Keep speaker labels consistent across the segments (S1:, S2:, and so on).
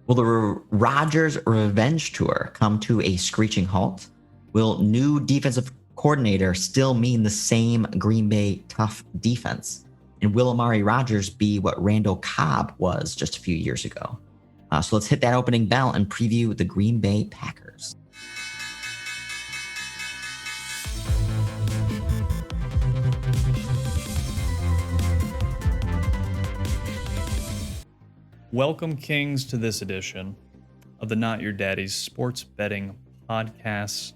S1: Will the Rodgers revenge tour come to a screeching halt? Will new defensive coordinator still mean the same Green Bay tough defense? And will Amari Rodgers be what Randall Cobb was just a few years ago? So let's hit that opening bell and preview the Green Bay Packers.
S2: Welcome, Kings, to this edition of the Not Your Daddy's Sports Betting Podcast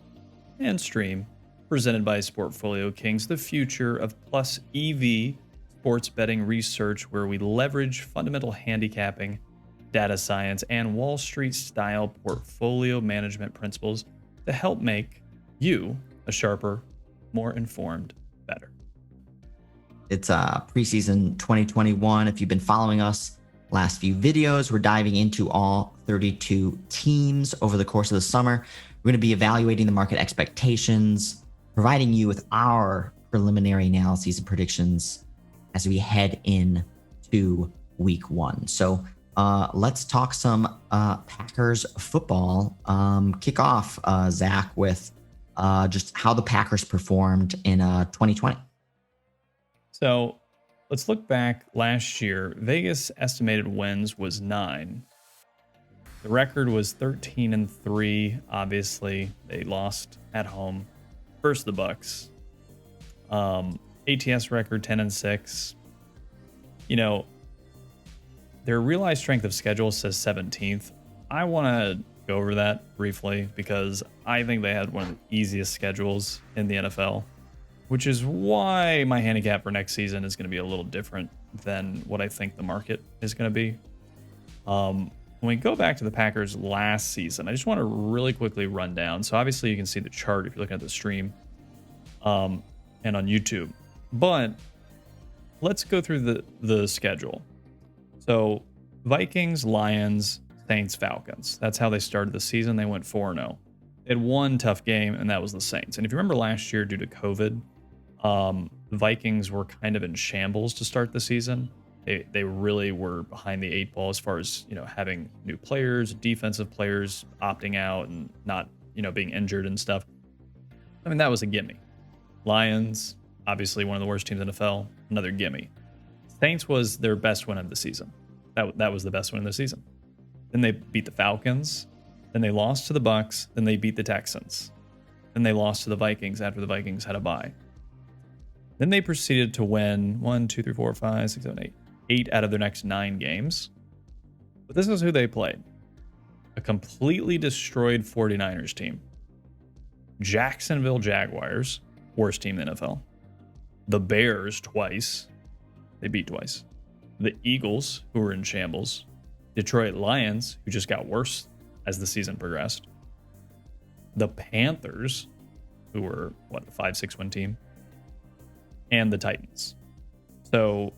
S2: and stream presented by SportfolioKings, the future of plus EV sports betting research, where we leverage fundamental handicapping, data science, and Wall Street style portfolio management principles to help make you a sharper, more informed bettor.
S1: It's preseason 2021. If you've been following us last few videos, we're diving into all 32 teams over the course of the summer. We're going to be evaluating the market expectations, providing you with our preliminary analyses and predictions as we head in to week one. So let's talk some Packers football. Kick off, Zach, with just how the Packers performed in 2020.
S2: So let's look back last year. Vegas estimated wins was 9. The record was 13-3. Obviously, they lost at home. First, the Bucks. ATS record 10-6. You know, their realized strength of schedule says 17th. I want to go over that briefly because I think they had one of the easiest schedules in the NFL, which is why my handicap for next season is going to be a little different than what I think the market is going to be. When we go back to the Packers last season, I just want to really quickly run down. So obviously you can see the chart if you're looking at the stream and on YouTube. But let's go through the schedule. So Vikings, Lions, Saints, Falcons. That's how they started the season. They went 4-0. They had one tough game, and that was the Saints. And if you remember last year, due to COVID, the Vikings were kind of in shambles to start the season. They really were behind the 8 ball as far as, having new players, defensive players opting out and not, being injured and stuff. I mean, that was a gimme. Lions, obviously one of the worst teams in the NFL, another gimme. Saints was their best win of the season. That was the best win of the season. Then they beat the Falcons. Then they lost to the Bucks. Then they beat the Texans. Then they lost to the Vikings after the Vikings had a bye. Then they proceeded to win 8 out of their next 9 games. But this is who they played. A completely destroyed 49ers team. Jacksonville Jaguars, worst team in the NFL. The Bears twice. They beat twice. The Eagles, who were in shambles. Detroit Lions, who just got worse as the season progressed. The Panthers, who were, a 5-6 win team. And the Titans. So,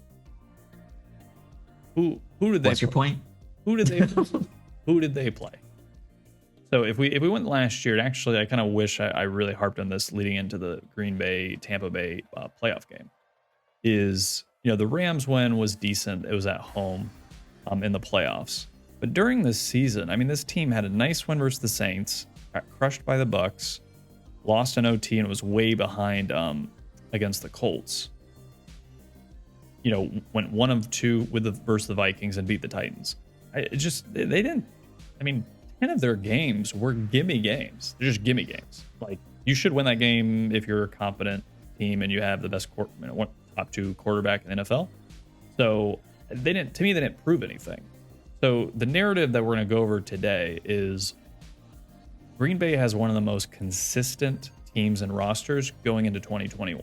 S2: who did they?
S1: What's your point?
S2: Who did they? Who did they play? So if we went last year, and actually, I kind of wish I really harped on this leading into the Green Bay Tampa Bay playoff game. Is the Rams win was decent. It was at home, in the playoffs. But during this season, I mean, this team had a nice win versus the Saints, got crushed by the Bucks, lost an OT, and was way behind against the Colts. Went 1 of 2 versus the Vikings and beat the Titans. They didn't. I mean, 10 of their games were gimme games. They're just gimme games. Like, you should win that game if you're a competent team and you have the best top 2 quarterback in the NFL. So they didn't prove anything. So the narrative that we're going to go over today is Green Bay has one of the most consistent teams and rosters going into 2021,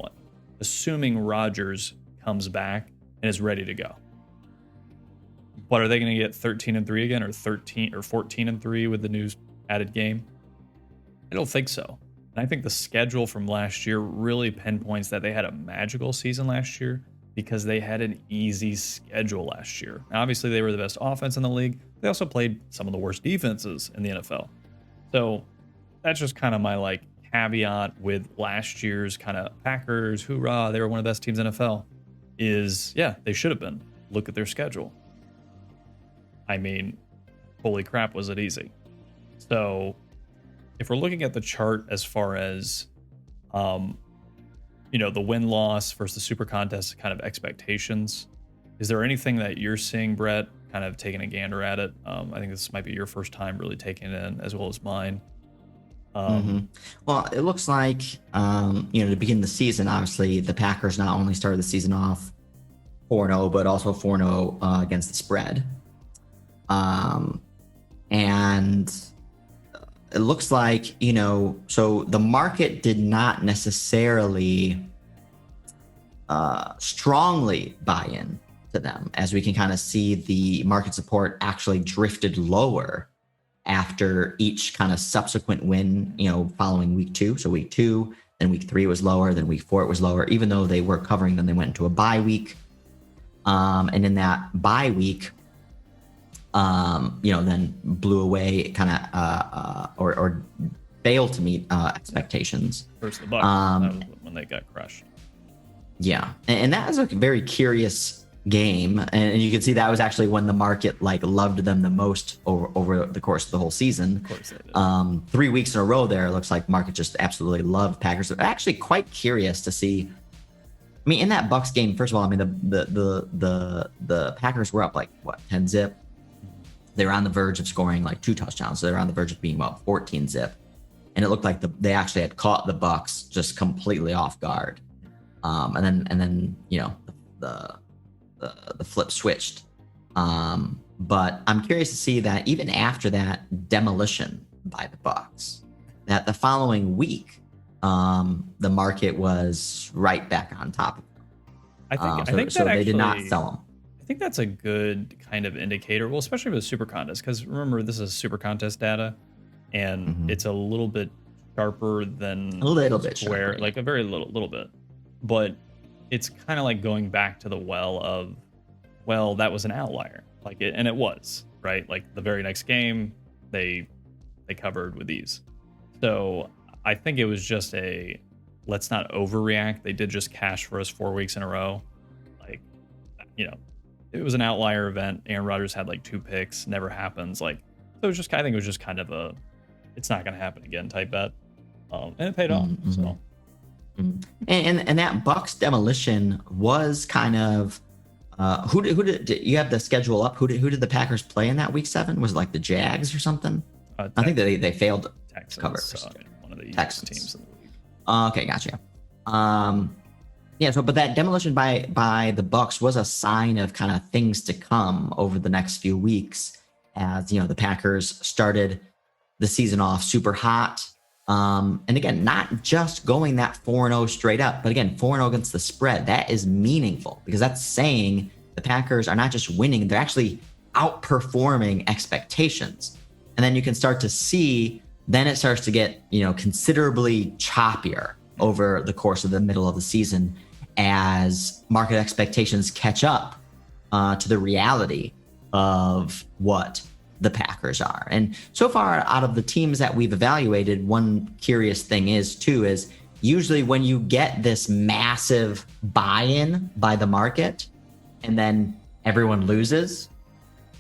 S2: assuming Rodgers comes back and is ready to go. But are they going to get 13-3 again, or 13 or 14-3 with the new added game? I don't think so. And I think the schedule from last year really pinpoints that they had a magical season last year because they had an easy schedule last year. Now, obviously, they were the best offense in the league. They also played some of the worst defenses in the NFL. So that's just kind of my caveat with last year's kind of Packers, hoorah, they were one of the best teams in the NFL, is, yeah, they should have been. Look at their schedule. I mean, holy crap, was it easy? So if we're looking at the chart as far as, the win-loss versus the super contest kind of expectations, is there anything that you're seeing, Brett, kind of taking a gander at it? I think this might be your first time really taking it in, as well as mine.
S1: Well, it looks like, to begin the season, obviously the Packers not only started the season off 4-0, but also 4-0 against the spread. And it looks like, so the market did not necessarily strongly buy in to them, as we can kind of see the market support actually drifted lower after each kind of subsequent win, following week 2. So week 2, then week 3 was lower, then week 4 it was lower, even though they were covering them. They went into a bye week. And in that bye week, then blew away kind of, or failed to meet expectations.
S2: Versus the Bucks, that was when they got crushed.
S1: Yeah. And that was a very curious game. And you can see that was actually when the market loved them the most over the course of the whole season.
S2: Of course they did.
S1: 3 weeks in a row there, it looks like market just absolutely loved Packers. I'm actually quite curious to see. I mean, in that Bucks game, first of all, I mean, the Packers were up 10 zip. They were on the verge of scoring 2 touchdowns. So they were on the verge of being about 14 zip. And it looked like they actually had caught the Bucks just completely off guard. And then the flip switched. But I'm curious to see that even after that demolition by the Bucks, that the following week, the market was right back on top of them.
S2: I think so.
S1: They did not sell them.
S2: I think that's a good kind of indicator. Well, especially with super contest, because remember, this is super contest data, and it's a little bit sharper than
S1: a little bit
S2: square,
S1: sharper,
S2: a very little bit. But it's kind of like going back to the well, that was an outlier, and it was, right? The very next game, they covered with ease. So I think it was just let's not overreact. They did just cash for us 4 weeks in a row. It was an outlier event. Aaron Rodgers had 2 picks, never happens. So it was just, I think it was just kind of it's not going to happen again type bet. And it paid off. So.
S1: And that Bucks demolition was kind of, who did you have the schedule up? Who did the Packers play in that week 7? Was it the Jags or something? I think they failed
S2: Texans,
S1: to cover.
S2: One of the
S1: Texans
S2: teams in the league.
S1: Okay, gotcha. But that demolition by the Bucks was a sign of kind of things to come over the next few weeks, as the Packers started the season off super hot. And again, not just going that 4-0 straight up, but again, 4-0 against the spread. That is meaningful, because that's saying the Packers are not just winning, they're actually outperforming expectations. And then you can start to see, then it starts to get, considerably choppier over the course of the middle of the season, as market expectations catch up to the reality of what the Packers are. And so far, out of the teams that we've evaluated, one curious thing is usually when you get this massive buy-in by the market and then everyone loses,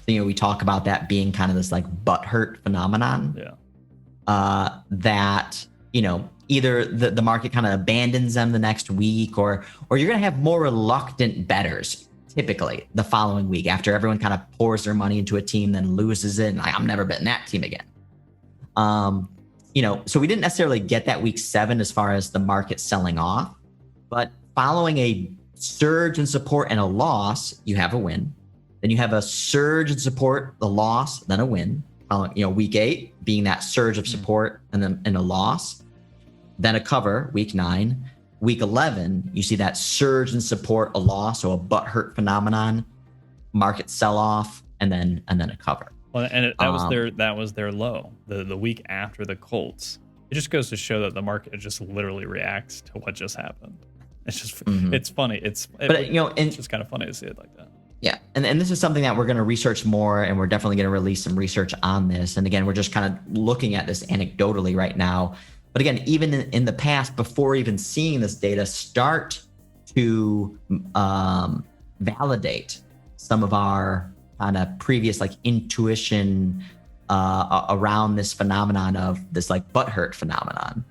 S1: we talk about that being kind of this butthurt phenomenon.
S2: Yeah.
S1: That, either the market kind of abandons them the next week, or you're going to have more reluctant bettors typically the following week, after everyone kind of pours their money into a team, then loses it, and I'm never betting that team again. So we didn't necessarily get that week 7 as far as the market selling off, but following a surge in support and a loss, you have a win. Then you have a surge in support, a loss, then a win. Week 8 being that surge of support and then a loss, then a cover, week 9. Week 11, you see that surge in support, a loss, so a butthurt phenomenon, market sell-off, and then a cover.
S2: Well, and that was their low. The week after the Colts. It just goes to show that the market just literally reacts to what just happened. It's just it's funny. It's just kind of funny to see it like that.
S1: Yeah, and this is something that we're going to research more, and we're definitely going to release some research on this. And again, we're just kind of looking at this anecdotally right now. But again, even in the past, before even seeing this data, start to validate some of our kind of previous intuition around this phenomenon of this like butthurt phenomenon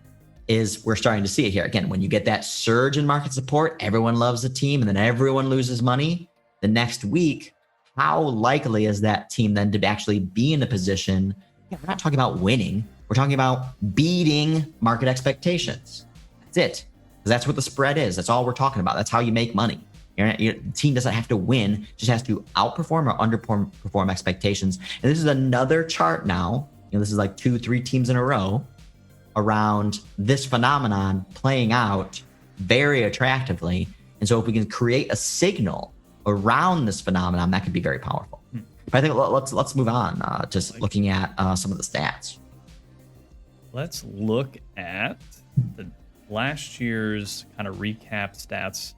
S1: is we're starting to see it here. Again, when you get that surge in market support, everyone loves the team and then everyone loses money. The next week, how likely is that team then to actually be in a position? We're not talking about winning. We're talking about beating market expectations. That's it. Because that's what the spread is. That's all we're talking about. That's how you make money. Your team doesn't have to win, just has to outperform or underperform expectations. And this is another chart now. This is like 2-3 teams in a row around this phenomenon playing out very attractively. And so if we can create a signal around this phenomenon, that could be very powerful. But I think let's move on, just looking at some of the stats.
S2: Let's look at the last year's kind of recap stats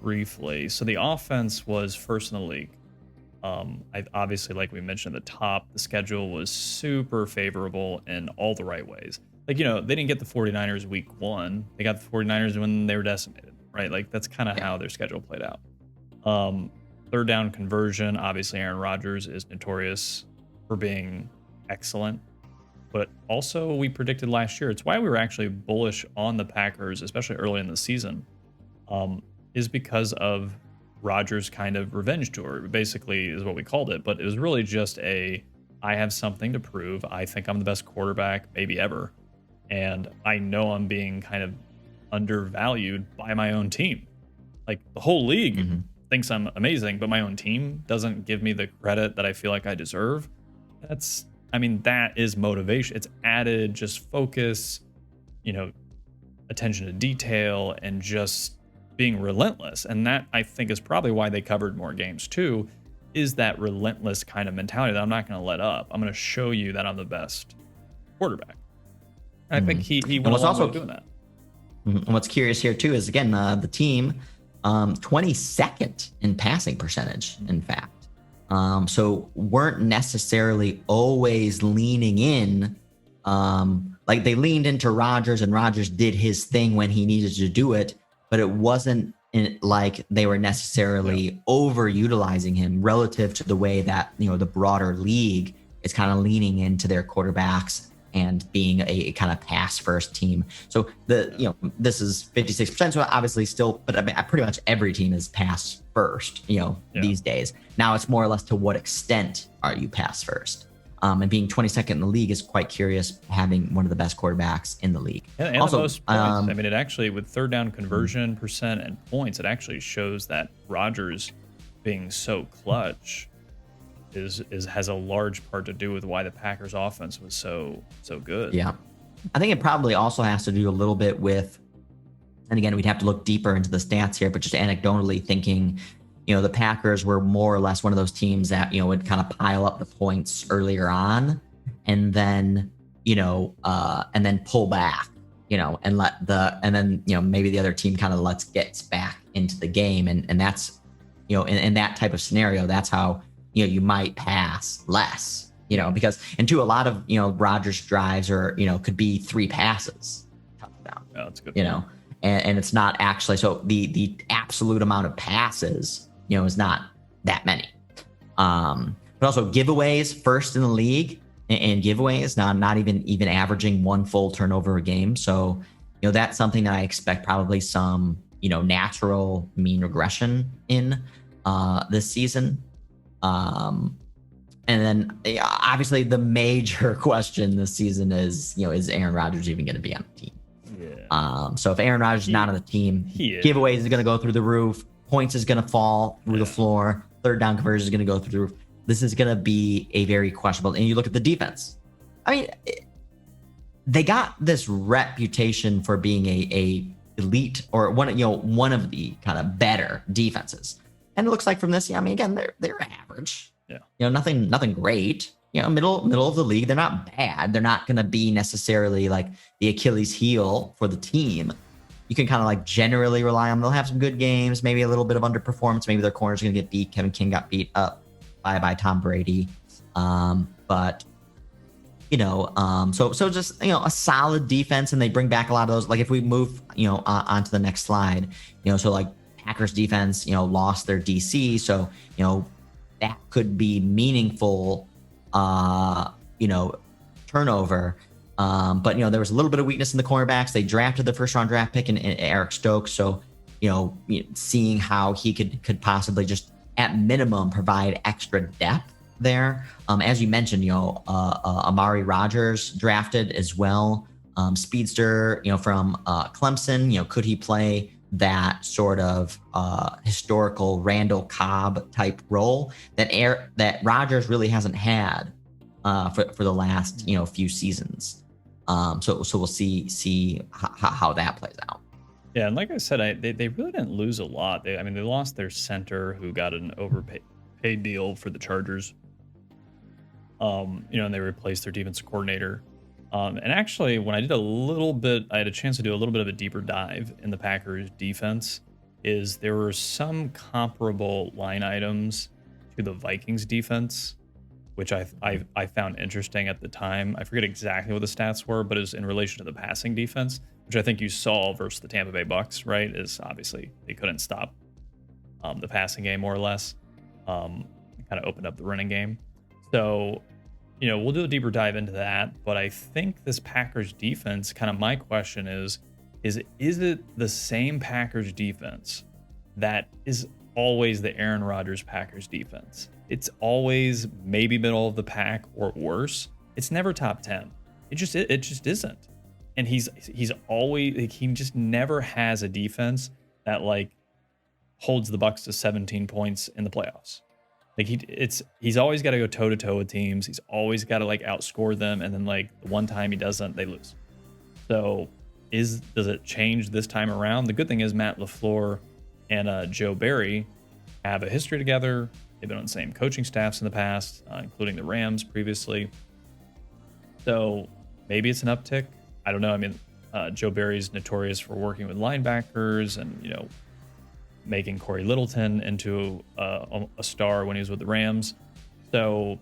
S2: briefly. So the offense was first in the league. Obviously, like we mentioned at the top, the schedule was super favorable in all the right ways. Like, they didn't get the 49ers week 1. They got the 49ers when they were decimated, right? Like, that's kind of how their schedule played out. Third down conversion, obviously Aaron Rodgers is notorious for being excellent. But also we predicted last year, it's why we were actually bullish on the Packers, especially early in the season, is because of Rodgers' kind of revenge tour, basically is what we called it. But it was really just I have something to prove. I think I'm the best quarterback maybe ever. And I know I'm being kind of undervalued by my own team. Like the whole league thinks I'm amazing, but my own team doesn't give me the credit that I feel like I deserve. That is motivation. It's added just focus, attention to detail, and just being relentless. And that, I think, is probably why they covered more games too, is that relentless kind of mentality that I'm not going to let up. I'm going to show you that I'm the best quarterback. And I think he went a long way doing that.
S1: And what's curious here too is, again, the team 22nd in passing percentage, in fact. So weren't necessarily always leaning in. Like they leaned into Rodgers and Rodgers did his thing when he needed to do it, but it wasn't like they were necessarily overutilizing him relative to the way that, the broader league is kind of leaning into their quarterbacks and being a kind of pass first team. So this is 56%. So obviously still, but pretty much every team is pass first, these days. Now it's more or less to what extent are you pass first? And being 22nd in the league is quite curious, having one of the best quarterbacks in the league.
S2: And also, the most points. It actually, with third down conversion percent and points, it actually shows that Rodgers being so clutch has a large part to do with why the Packers offense was so good.
S1: Yeah. I think it probably also has to do a little bit with, and again, we'd have to look deeper into the stats here, but just anecdotally thinking, the Packers were more or less one of those teams that, would kind of pile up the points earlier on and then, and then pull back, and then maybe the other team kind of gets back into the game. And that's, in that type of scenario, that's how, you might pass less, because into a lot of, Rodgers drives or, could be 3 passes. Touchdown.
S2: Oh, that's good.
S1: And it's not actually, so the absolute amount of passes, is not that many. But also giveaways first in the league and giveaways, not even averaging 1 full turnover a game. So, that's something that I expect probably some, natural mean regression in this season. And then obviously the major question this season is, is Aaron Rodgers even going to be on the team? Yeah. So if Aaron Rodgers is not on the team, giveaways is going to go through the roof. Points is going to fall through the floor. Third down conversion is going to go through the roof. This is going to be a very questionable. And you look at the defense. They got this reputation for being a elite or one of the kind of better defenses. And it looks like from this, again, they're average. Yeah. Nothing great. Middle of the league. They're not bad. They're not going to be necessarily like the Achilles heel for the team. You can kind of generally rely on them. They'll have some good games, maybe a little bit of underperformance. Maybe their corner's going to get beat. Kevin King got beat up by Tom Brady. But so just, a solid defense, and they bring back a lot of those. Like if we move, onto the next slide, so Packers defense, lost their DC. So, that could be meaningful, turnover. But there was a little bit of weakness in the cornerbacks. They drafted the first round draft pick in Eric Stokes. So, seeing how he could possibly just at minimum provide extra depth there. As you mentioned, Amari Rodgers drafted as well. Speedster, from Clemson, could he play that sort of historical Randall Cobb type role that Rodgers really hasn't had for the last few seasons. So we'll see how that plays out.
S2: Yeah, and like I said, they really didn't lose a lot. They lost their center, who got an overpaid deal for the Chargers. And they replaced their defensive coordinator. And actually, when I had a chance to do a little bit of a deeper dive in the Packers defense, there were some comparable line items to the Vikings defense, which I found interesting at the time. I forget exactly what the stats were, but it was in relation to the passing defense, which I think you saw versus the Tampa Bay Bucks, right? Is obviously they couldn't stop the passing game more or less. Kind of opened up the running game. So, we'll do a deeper dive into that. But I think this Packers defense, kind of my question is it the same Packers defense that is always the Aaron Rodgers Packers defense? It's always maybe middle of the pack or worse. It's never top 10. It just isn't. And he's always, he just never has a defense that holds the Bucks to 17 points in the playoffs. He's always got to go toe to toe with teams. He's always got to outscore them, and then the one time he doesn't, they lose. So does it change this time around? The good thing is Matt LaFleur and Joe Barry have a history together. They've been on the same coaching staffs in the past, including the Rams previously. So maybe it's an uptick. I don't know. I mean, Joe Barry's notorious for working with linebackers and making Corey Littleton into a star when he was with the Rams. So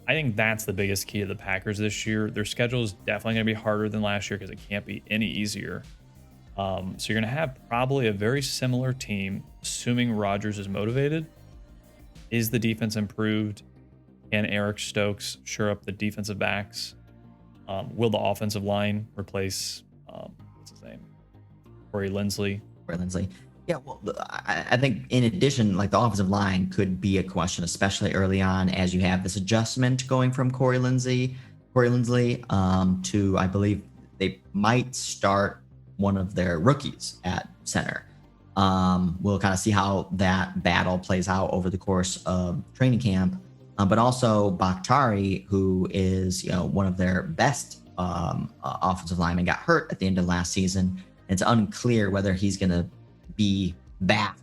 S2: I think that's the biggest key to the Packers this year. Their schedule is definitely going to be harder than last year because it can't be any easier. So you're going to have probably a very similar team, assuming Rodgers is motivated. Is the defense improved? Can Eric Stokes shore up the defensive backs? Will the offensive line replace, what's his name? Corey Linsley.
S1: Yeah, well, I think in addition, the offensive line could be a question, especially early on, as you have this adjustment going from Corey Linsley to, I believe they might start one of their rookies at center. We'll kind of see how that battle plays out over the course of training camp. But also Bakhtiari, who is one of their best offensive linemen, got hurt at the end of last season. It's unclear whether he's going to be back,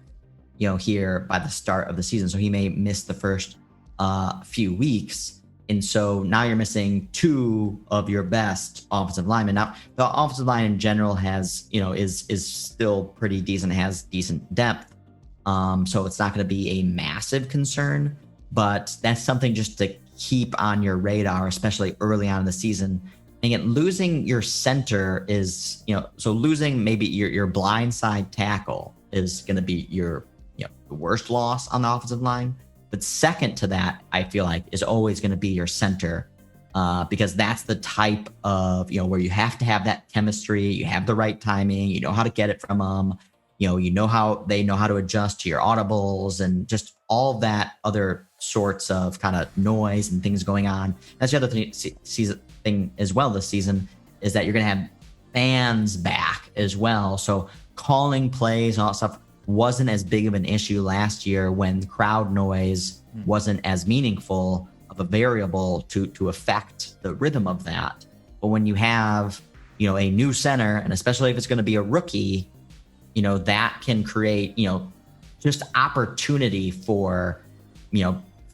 S1: here by the start of the season. So he may miss the first few weeks. And so now you're missing two of your best offensive linemen. Now, the offensive line in general has, is still pretty decent, has decent depth. So it's not going to be a massive concern, but that's something just to keep on your radar, especially early on in the season. And again, losing your center is, so losing maybe your blindside tackle is going to be your, the worst loss on the offensive line. But second to that, I feel like, is always going to be your center, because that's the type of, where you have to have that chemistry, you have the right timing, you know how to get it from them, you know how they know how to adjust to your audibles and just all that other sorts of kind of noise and things going on. That's the other thing as well this season, is that you're going to have fans back as well. So calling plays and all that stuff wasn't as big of an issue last year when crowd noise wasn't as meaningful of a variable to affect the rhythm of that. But when you have, a new center, and especially if it's going to be a rookie, that can create, just opportunity for,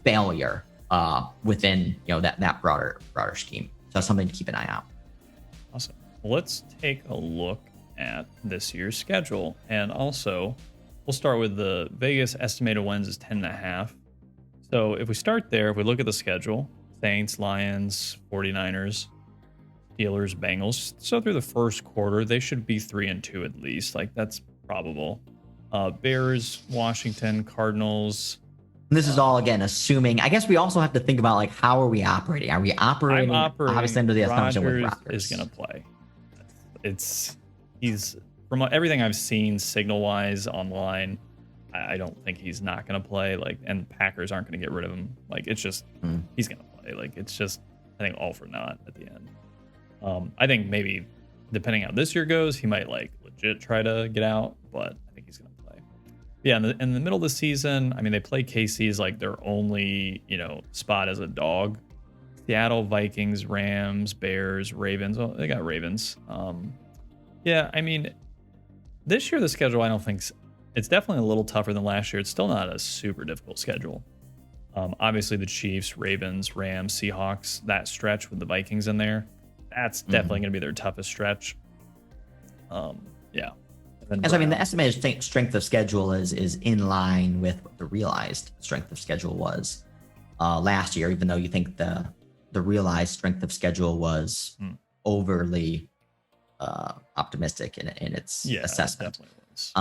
S1: failure within, that broader scheme. So that's something to keep an eye out.
S2: Awesome. Let's take a look at this year's schedule. And also, we'll start with the Vegas estimated wins is 10.5. So if we start there, if we look at the schedule, Saints, Lions, 49ers, Steelers, Bengals. So through the first quarter, they should be 3-2 at least. That's probable. Bears, Washington, Cardinals,
S1: And this is all, again, assuming. I guess we also have to think about, like, how are we operating? Are we operating?
S2: I'm operating.
S1: Obviously, under the assumption with
S2: Rodgers
S1: Rodgers
S2: is going to play. He's from everything I've seen signal wise online. I don't think he's not going to play. Like, and Packers aren't going to get rid of him. Like, it's just he's going to play. Like, it's just, I think, all for naught at the end. I think maybe depending how this year goes, he might like legit try to get out, but I think he's going to play. Yeah, in the middle of the season, I mean, they play KC's like their only, spot as a dog. Seattle, Vikings, Rams, Bears, Ravens. Well, they got Ravens. Yeah, I mean, this year the schedule, I don't think it's definitely a little tougher than last year. It's still not a super difficult schedule. Obviously, the Chiefs, Ravens, Rams, Seahawks, that stretch with the Vikings in there, that's definitely going to be their toughest stretch. Yeah.
S1: And so, I mean, the estimated strength of schedule is in line with what the realized strength of schedule was last year, even though you think the realized strength of schedule was overly optimistic in its assessment.
S2: Definitely was.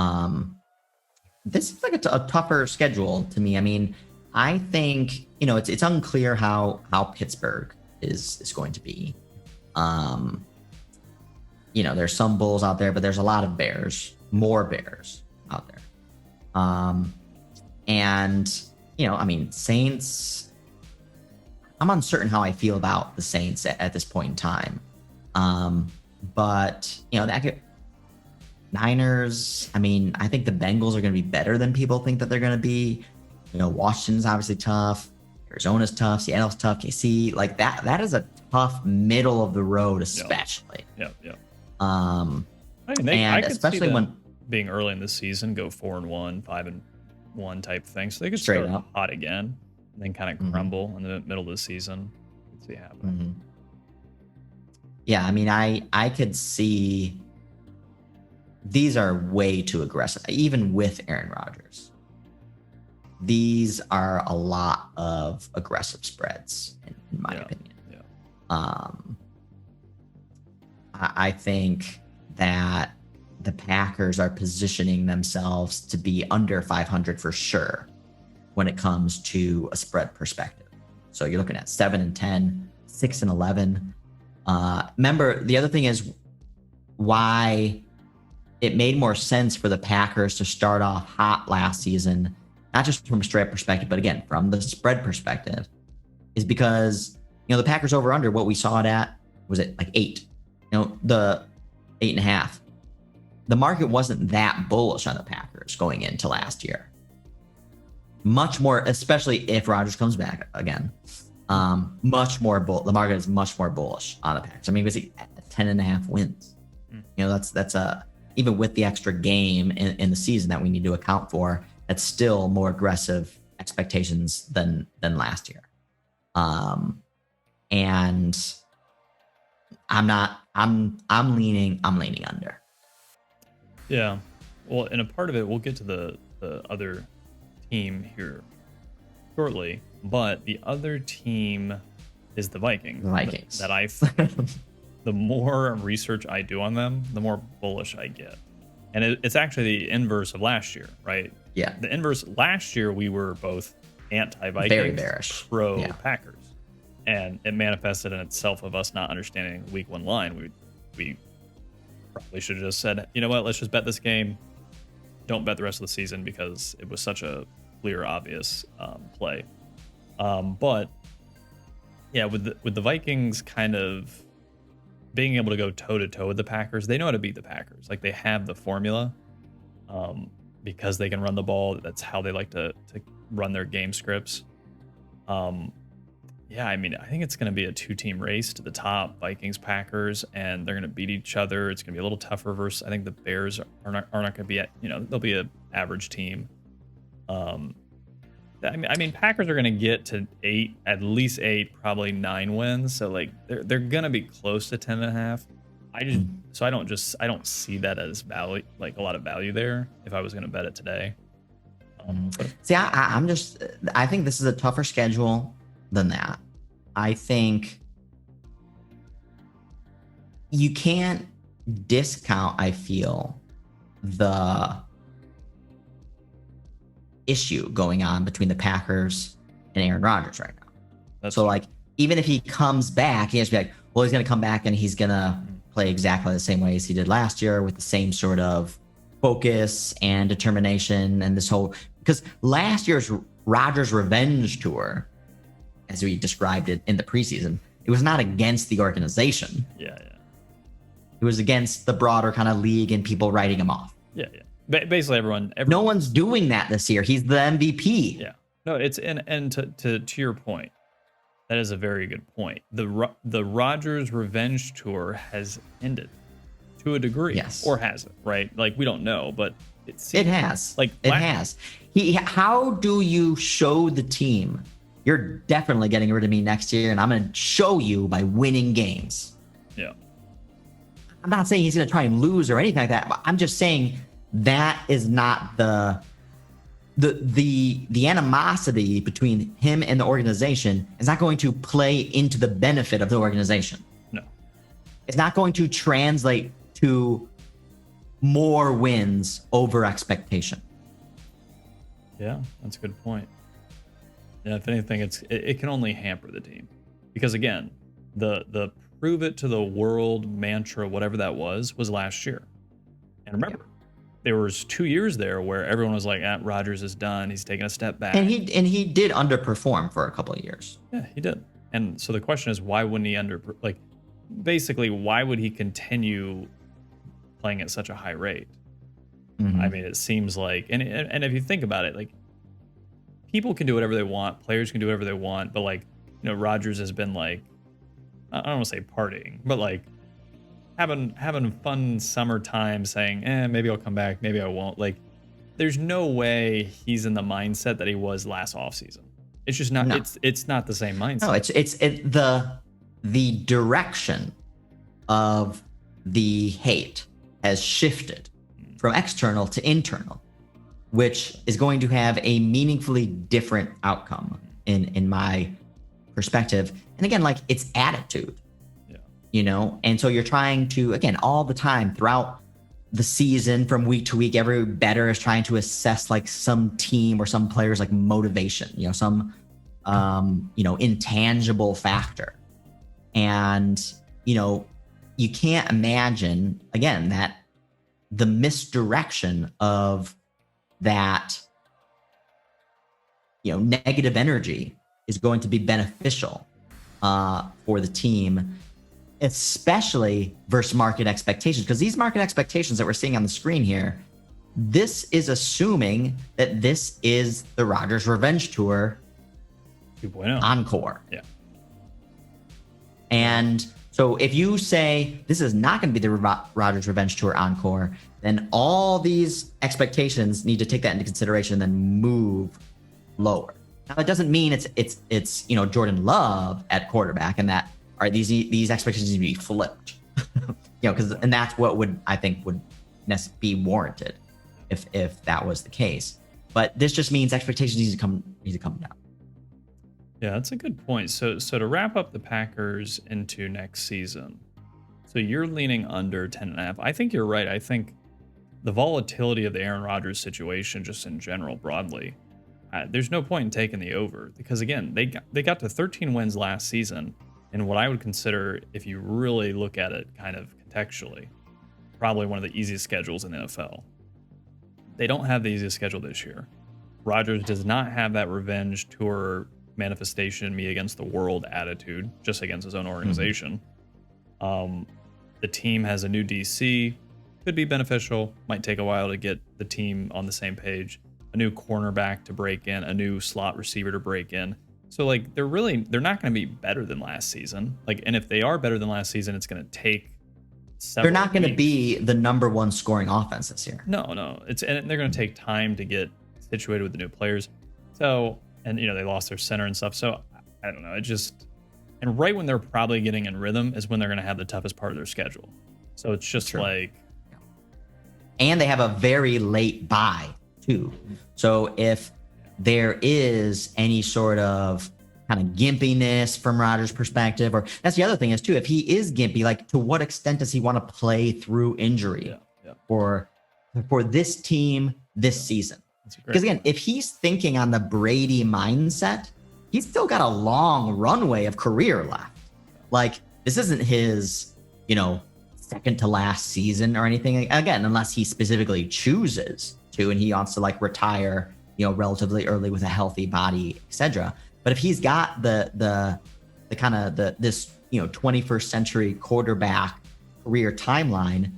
S1: This is like a tougher schedule to me. I mean, I think, it's unclear how Pittsburgh is going to be. There's some Bulls out there, but there's a lot of more Bears out there. I mean, Saints, I'm uncertain how I feel about the Saints at this point in time. But, Niners, I mean, I think the Bengals are going to be better than people think that they're going to be. Washington's obviously tough. Arizona's tough. Seattle's tough. KC, like that is a tough middle of the road, especially.
S2: Yeah.
S1: I
S2: mean, I could
S1: especially
S2: see
S1: when
S2: being early in the season, go 4-1, 5-1 type thing. So they could
S1: straight
S2: start
S1: up
S2: hot again and then kind of crumble in the middle of the season. Let's see happen.
S1: Yeah, I mean, I could see these are way too aggressive, even with Aaron Rodgers. These are a lot of aggressive spreads, in my opinion. Yeah. I think that the Packers are positioning themselves to be under 500 for sure when it comes to a spread perspective. So you're looking at 7-10, 6-11. Remember, the other thing is why it made more sense for the Packers to start off hot last season, not just from a straight perspective, but again, from the spread perspective, is because, the Packers over under, what we saw it at, was it like 8? The 8.5. The market wasn't that bullish on the Packers going into last year. Much more, especially if Rodgers comes back again. Much more the market is much more bullish on the Packers. I mean, was he at 10.5 wins? That's even with the extra game in the season that we need to account for, that's still more aggressive expectations than last year. And I'm leaning under.
S2: Yeah. Well, and a part of it, we'll get to the other team here shortly, but the other team is the Vikings. The more research I do on them, the more bullish I get. And it's actually the inverse of last year, right?
S1: Yeah.
S2: The inverse, last year we were both anti-Vikings,
S1: very bearish,
S2: pro-Packers. And it manifested in itself of us not understanding week one line. We probably should have just said, you know what, let's just bet this game. Don't bet the rest of the season because it was such a clear, obvious play. But yeah, with the Vikings kind of being able to go toe-to-toe with the Packers, they know how to beat the Packers. Like, they have the formula because they can run the ball. That's how they like to run their game scripts. Yeah, I mean, I think it's going to be a two-team race to the top, Vikings, Packers, and they're going to beat each other. It's going to be a little tougher versus, I think the Bears are not going to be they'll be an average team. I mean, Packers are going to get to at least 8, probably 9 wins. So like they're going to be close to 10.5. I don't see that as value, like a lot of value there if I was going to bet it today.
S1: See, I think this is a tougher schedule than that. I think you can't discount, I feel, the issue going on between the Packers and Aaron Rodgers right now.
S2: That's
S1: so like, even if he comes back, he has to be like, well, he's going to come back and he's going to play exactly the same way as he did last year with the same sort of focus and determination and this whole, because last year's Rodgers revenge tour, as we described it in the preseason, it was not against the organization.
S2: Yeah.
S1: It was against the broader kind of league and people writing him off.
S2: Yeah. Basically, everyone.
S1: No one's doing that this year. He's the MVP.
S2: Yeah. No, it's and to your point, that is a very good point. The Rodgers revenge tour has ended to a degree,
S1: yes,
S2: or has it? Right? Like, we don't know, but
S1: it has.
S2: Like,
S1: it has. How do you show the team you're definitely getting rid of me next year, and I'm going to show you by winning games?
S2: Yeah.
S1: I'm not saying he's going to try and lose or anything like that, but I'm just saying that is not the animosity between him and the organization is not going to play into the benefit of the organization.
S2: No.
S1: It's not going to translate to more wins over expectation.
S2: Yeah, that's a good point. Yeah, if anything, it can only hamper the team, because again, the prove it to the world mantra, whatever that was last year. And remember, there was 2 years there where everyone was like, Rodgers is done. He's taking a step back.
S1: And he did underperform for a couple of years.
S2: Yeah, he did. And so the question is, why wouldn't he basically, why would he continue playing at such a high rate? Mm-hmm. I mean, it seems like, and if you think about it, like, people can do whatever they want, players can do whatever they want, but like, Rodgers has been like, I don't want to say partying, but like having fun summertime, saying, maybe I'll come back, maybe I won't. Like, there's no way he's in the mindset that he was last offseason. It's just not. No. It's not the same mindset.
S1: No, it's the direction of the hate has shifted from external to internal, which is going to have a meaningfully different outcome in my perspective. And again, like, it's attitude. And so you're trying to, again, all the time throughout the season, from week to week, every bettor is trying to assess like some team or some players like motivation, some, intangible factor. And, you can't imagine, again, that the misdirection of that, negative energy is going to be beneficial for the team, especially versus market expectations. Because these market expectations that we're seeing on the screen here, this is assuming that this is the Rodgers Revenge Tour
S2: 2.0
S1: encore.
S2: Yeah.
S1: And so if you say this is not going to be the Rodgers Revenge Tour encore, then all these expectations need to take that into consideration and then move lower. Now, that doesn't mean it's Jordan Love at quarterback and that these expectations need to be flipped, and that's what would be warranted if that was the case. But this just means expectations need to come down.
S2: Yeah, that's a good point. So to wrap up the Packers into next season, so you're leaning under 10.5. I think you're right. I think the volatility of the Aaron Rodgers situation, just in general, broadly, there's no point in taking the over, because again, they got to 13 wins last season in what I would consider, if you really look at it kind of contextually, probably one of the easiest schedules in the NFL. They don't have the easiest schedule this year. Rodgers does not have that revenge tour manifestation, me against the world attitude, just against his own organization. Mm-hmm. The team has a new DC, could be beneficial, might take a while to get the team on the same page, a new cornerback to break in, a new slot receiver to break in. So like, they're not going to be better than last season. Like, and if they are better than last season, it's going to take several
S1: They're not going to
S2: weeks.
S1: be the number one scoring offense this year.
S2: No. And they're going to take time to get situated with the new players. So, and they lost their center and stuff. So I don't know. And right when they're probably getting in rhythm is when they're going to have the toughest part of their schedule. So it's just like.
S1: And they have a very late bye too. So if there is any sort of kind of gimpiness from Rodgers' perspective, or that's the other thing is too, if he is gimpy, like, to what extent does he want to play through injury for this team this season? Because again, if he's thinking on the Brady mindset, he's still got a long runway of career left. Like, this isn't his, second to last season or anything. Again, unless he specifically chooses to, and he wants to retire, relatively early with a healthy body, etc. But if he's got the kind of this 21st century quarterback career timeline,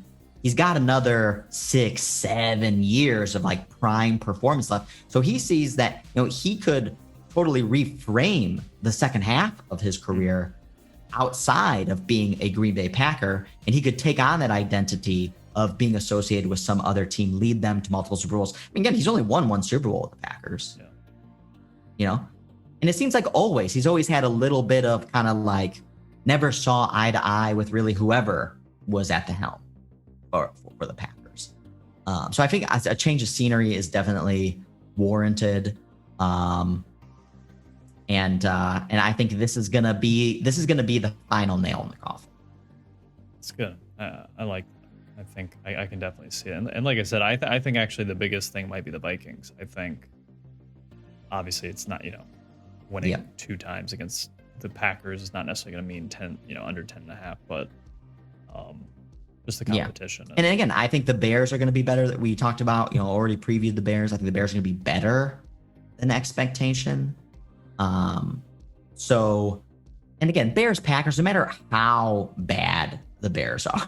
S1: he's got another 6-7 years of prime performance left. So he sees that he could totally reframe the second half of his career outside of being a Green Bay Packer, and he could take on that identity of being associated with some other team, lead them to multiple Super Bowls. Again, he's only won one Super Bowl with the Packers. And it seems like he's always had a little bit of kind of never saw eye to eye with really whoever was at the helm for the Packers. So I think a change of scenery is definitely warranted. And I think this is gonna be the final nail in the coffin.
S2: It's good. I think I can definitely see it. And like I said, I think actually the biggest thing might be the Vikings. I think obviously it's not, winning 2 times against the Packers is not necessarily going to mean 10, under 10.5, but just the competition.
S1: And again, I think the Bears are going to be better. That we talked about, already previewed the Bears. I think the Bears are going to be better than expectation. So, and again, Bears, Packers, no matter how bad the Bears are,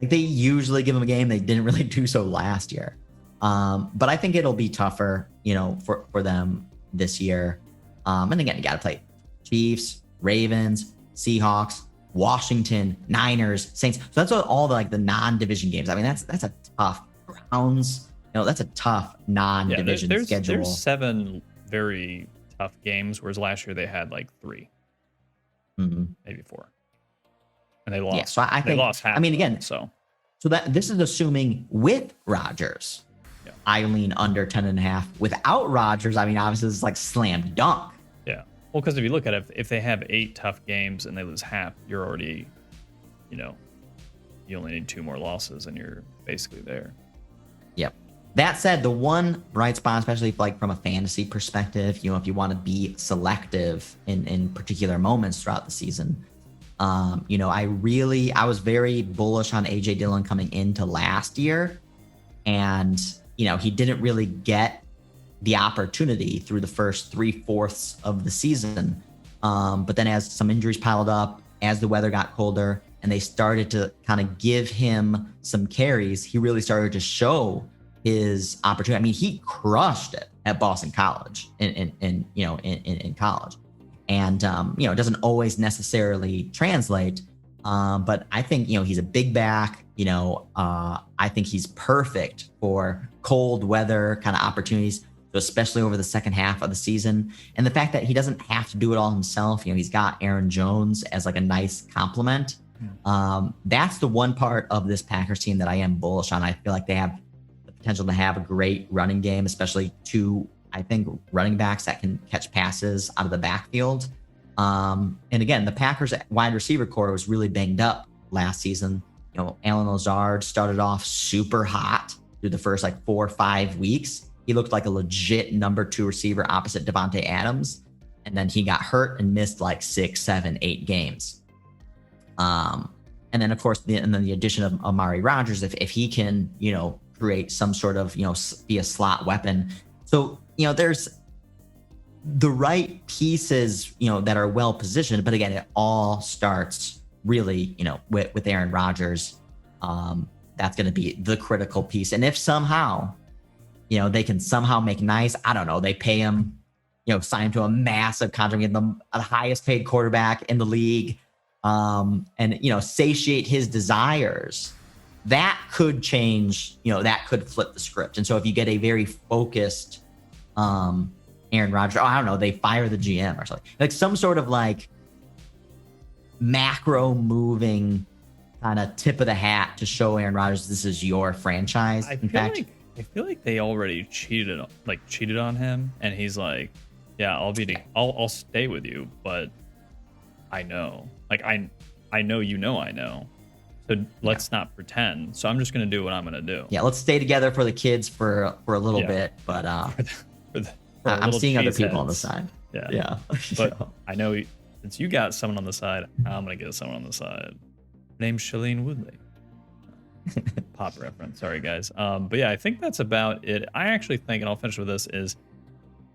S1: they usually give them a game. They didn't really do so last year. But I think it'll be tougher, for them this year. And again, you got to play Chiefs, Ravens, Seahawks, Washington, Niners, Saints. So that's all the non-division games. I mean, that's a tough Browns. That's a tough non-division schedule.
S2: There's 7 very tough games, whereas last year they had 3, maybe 4, and they lost. Yeah,
S1: so I think
S2: they lost half.
S1: I mean, again,
S2: so
S1: that this is assuming with Rodgers. Yeah. I lean under 10.5. Without Rodgers, I mean, obviously it's slam dunk.
S2: Yeah. Well, because if you look at it, if they have 8 tough games and they lose half, you're already, you only need 2 more losses and you're basically there.
S1: Yep. That said, the one bright spot, especially from a fantasy perspective, if you want to be selective in particular moments throughout the season, I was very bullish on AJ Dillon coming into last year, and he didn't really get the opportunity through the first 3/4 of the season. But then as some injuries piled up, as the weather got colder, and they started to kind of give him some carries, he really started to show his opportunity. I mean, he crushed it at Boston College in college. And, it doesn't always necessarily translate. But I think, he's a big back. I think he's perfect for cold weather kind of opportunities, so especially over the second half of the season. And the fact that he doesn't have to do it all himself, he's got Aaron Jones as a nice compliment. That's the one part of this Packers team that I am bullish on. I feel like they have the potential to have a great running game, especially 2, I think, running backs that can catch passes out of the backfield. And again, the Packers wide receiver core was really banged up last season. Alan Lazard started off super hot through the first 4 or 5 weeks. He looked like a legit number 2 receiver opposite Devontae Adams. And then he got hurt and missed 6, 7, 8 games. And then of course, the addition of Amari Rodgers, if he can, create some sort of, be a slot weapon. So, there's the right pieces, that are well positioned. But again, it all starts really, with Aaron Rodgers. That's going to be the critical piece. And if somehow, they can somehow make nice, I don't know, they pay him, sign him to a massive contract, get them the highest paid quarterback in the league, and, satiate his desires, that could change, that could flip the script. And so if you get a very focused, Aaron Rodgers, I don't know, they fire the GM or something, some sort of macro moving kind of tip of the hat to show Aaron Rodgers this is your franchise.
S2: I feel like they already cheated on him, and he's like, yeah, I'll stay with you, but I know, I know, I know. So let's not pretend. So I'm just going to do what I'm going to do.
S1: Yeah, let's stay together for the kids for a little bit, but
S2: for
S1: I'm seeing other people
S2: heads.
S1: on the side.
S2: Yeah. But I know since you got someone on the side, I'm going to get someone on the side. Named Shailene Woodley. Pop reference. Sorry, guys. But yeah, I think that's about it. I actually think, and I'll finish with this, is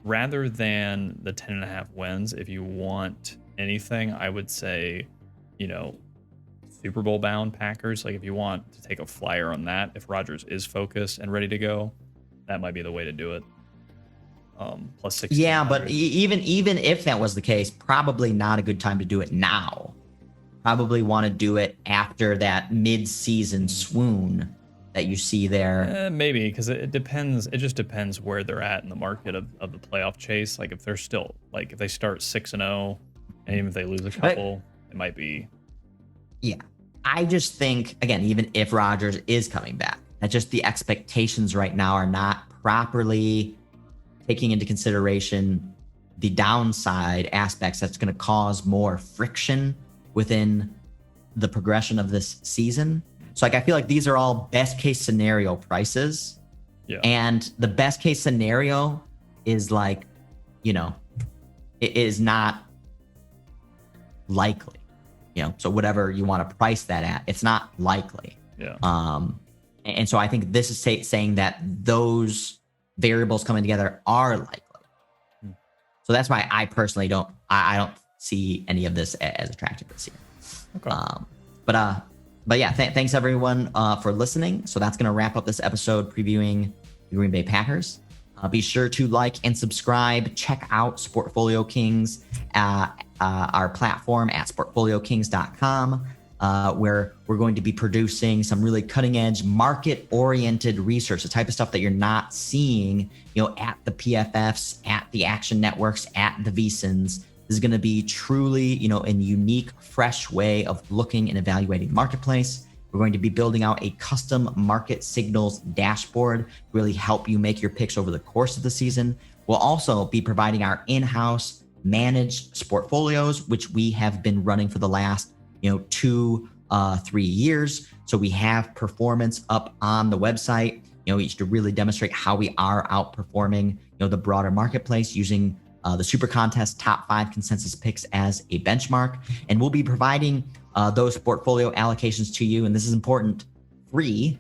S2: rather than the 10.5 wins, if you want anything, I would say, Super Bowl bound Packers. Like if you want to take a flyer on that, if Rodgers is focused and ready to go, that might be the way to do it. Plus 16.
S1: Yeah, but even if that was the case, probably not a good time to do it now. Probably want to do it after that mid-season swoon that you see there.
S2: Maybe, because it depends. It just depends where they're at in the market of the playoff chase. Like if they're still, like if they start 6-0, and even if they lose a couple, it might be.
S1: Yeah, I just think, again, even if Rodgers is coming back, that just the expectations right now are not properly taking into consideration the downside aspects that's going to cause more friction within the progression of this season. So like I feel like these are all best case scenario prices.
S2: Yeah.
S1: And the best case scenario is like, it is not likely. So whatever you want to price that at, it's not likely.
S2: Yeah.
S1: And so I think this is saying that those variables coming together are likely. So that's why I personally don't see any of this as attractive this year.
S2: Okay.
S1: But yeah, thanks everyone for listening. So that's going to wrap up this episode previewing the Green Bay Packers. Be sure to like and subscribe. Check out SportfolioKings, our platform at SportfolioKings.com, where we're going to be producing some really cutting-edge, market-oriented research, the type of stuff that you're not seeing, at the PFFs, at the Action Networks, at the VSiNs. This is going to be truly, a unique, fresh way of looking and evaluating the marketplace. We're going to be building out a custom market signals dashboard to really help you make your picks over the course of the season. We'll also be providing our in-house managed sportfolios, which we have been running for the last 2-3 years. So we have performance up on the website, each to really demonstrate how we are outperforming, the broader marketplace using the Super Contest top 5 consensus picks as a benchmark. And we'll be providing those portfolio allocations to you. And this is important, free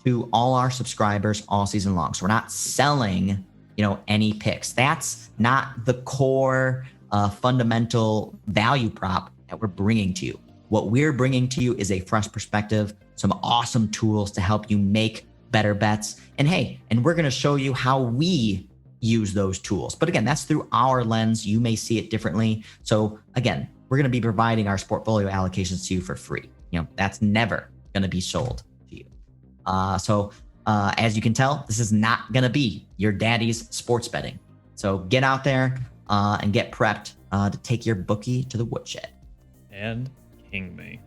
S1: to all our subscribers all season long. So we're not selling, any picks. That's not the core fundamental value prop that we're bringing to you. What we're bringing to you is a fresh perspective, some awesome tools to help you make better bets. And and we're going to show you how we use those tools. But again, that's through our lens. You may see it differently. So again, we're going to be providing our portfolio allocations to you for free. That's never going to be sold to you. So as you can tell, this is not going to be your daddy's sports betting. So get out there and get prepped to take your bookie to the woodshed.
S2: And king me.